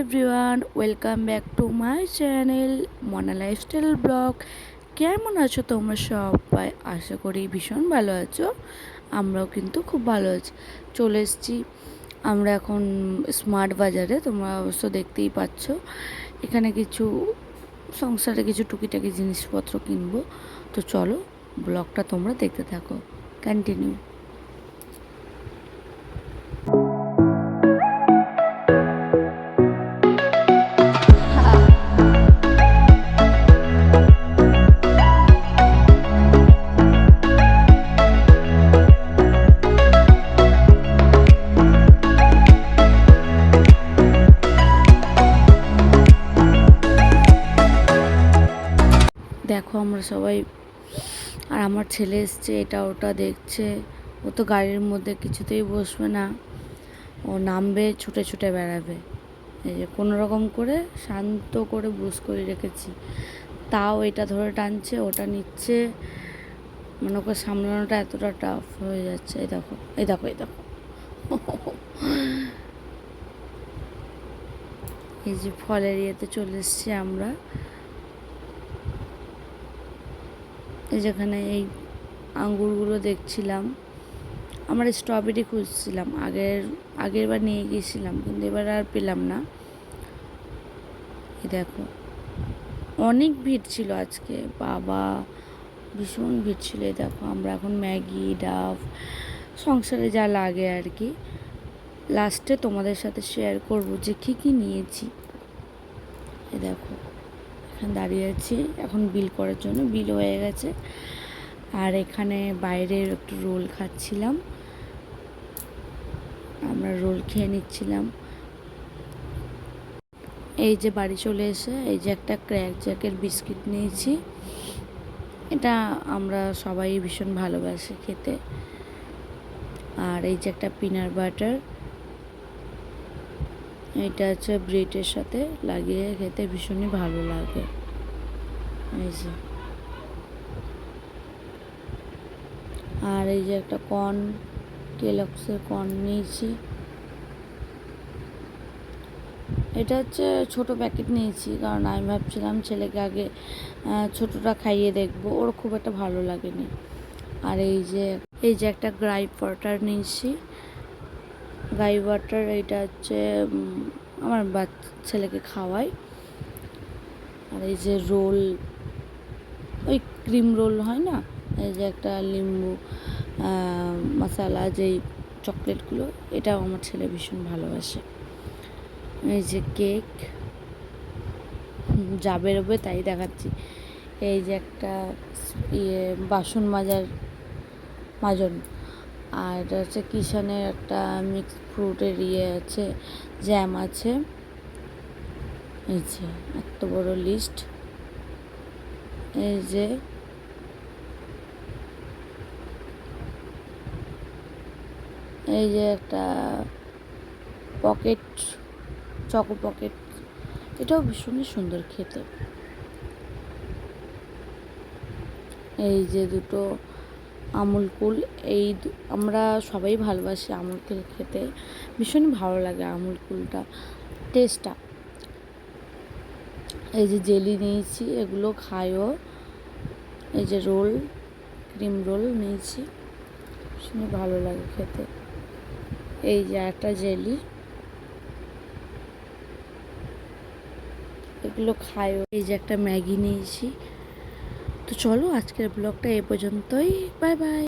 Everyone, welcome back to my channel মনা lifestyle blog. কেমন আছো তোমরা সবাই? আশা করি ভীষণ ভালো আছো। আমরাও কিন্তু খুব ভালো আছি। চলে এসেছি আমরা এখন স্মার্ট বাজারে। তোমরা অবশ্য দেখতেই পাচ্ছ এখানে কিছু সংসারে কিছু টুকিটাকি জিনিসপত্র কিনবো। তো চলো ব্লগটা তোমরা দেখতে থাকো, কন্টিনিউ। দেখো আমরা সবাই, আর আমার ছেলে এসছে, এটা ওটা দেখছে। ও তো গাড়ির মধ্যে কিছুতেই বসবে না, ও নামবে ছুটে ছুটে বেড়াবে। এই যে কোনো রকম করে শান্ত করে বুস করে রেখেছি, তাও এটা ধরে টানছে, ওটা নিচ্ছে। মানে ওকে সামলানোটা এতটা টাফ হয়ে যাচ্ছে। এই দেখো, এই দেখো, এই দেখো। এই যে ফলের ইয়েতে চলে এসছি আমরা। এই যেখানে এই আঙ্গুরগুলো দেখছিলাম, আমরা স্ট্রবেরি খুঁজছিলাম, আগের বার নিয়ে গিয়েছিলাম, কিন্তু এবার আর পেলাম না। এই দেখো, অনেক ভিড় ছিল আজকে, বাবা ভীষণ ভিড় ছিল। এই দেখো, আমরা এখন ম্যাগি, ডাব, সংসারে যা লাগে আর কি, লাস্টে তোমাদের সাথে শেয়ার করব যে কী কী নিয়েছি। এই দেখো, এখানে দাঁড়িয়ে আছি এখন বিল করার জন্য, বিল হয়ে গেছে। আর এখানে বাইরের একটু রোল খাচ্ছিলাম, আমরা রোল খেয়ে নিচ্ছিলাম। এই যে বাড়ি চলে এসে এই যে একটা ক্র্যাক জ্যাকের বিস্কিট নিয়েছি, এটা আমরা সবাই ভীষণ ভালোবাসি খেতে। আর এই যে একটা পিনাট বাটার, এটা হচ্ছে ব্রেডের সাথে লাগিয়ে খেতে ভীষণই ভালো লাগে। এই যে, আর এই যে একটা কর্ন, কেলগসের কর্ন নিয়েছি। এটা হচ্ছে ছোট প্যাকেট নিয়েছি, কারণ আমি ভাবছিলাম ছেলেকে আগে ছোটোটা খাইয়ে দেখবো, ওর খুব একটা ভালো লাগেনি। আর এই যে একটা গ্রাইপ ওয়াটার নিয়েছি, গ্রাইপ ওয়াটার, এইটা হচ্ছে আমার ছেলেকে খাওয়াই। আর এই যে রোল, ওই ক্রিম রোল হয় না, এই যে একটা লিম্বু মশালা, যেই চকলেটগুলো, এটাও আমার ছেলে ভীষণ ভালোবাসে। এই যে কেক, যা বেরোবে তাই দেখাচ্ছি। এই যে একটা বাসন মাজার মাজন, আর এটা হচ্ছে কিষানের একটা মিক্স ফ্রুটের আছে, জ্যাম আছে। এই যে এত বড় লিস্ট। এই যে একটা পকেট, চকো পকেট, এটাও ভীষণই সুন্দর খেতে। এই যে দুটো আমুল কুল, আমরা সবাই ভালোবাসি আমুল কুল খেতে, ভীষণই ভালো লাগে আমুল কুলটা, টেস্টটা। এই যে জেলি নিয়েছি, এগুলো খাইও। এই যে রোল, ক্রিম রোল নিয়েছি, ভীষণই ভালো লাগে খেতে। এই যে একটা জেলি, এগুলো খাইও। এই যে একটা ম্যাগি নিয়েছি। তো চলো আজকের ব্লগটা এ পর্যন্তই, বাই বাই।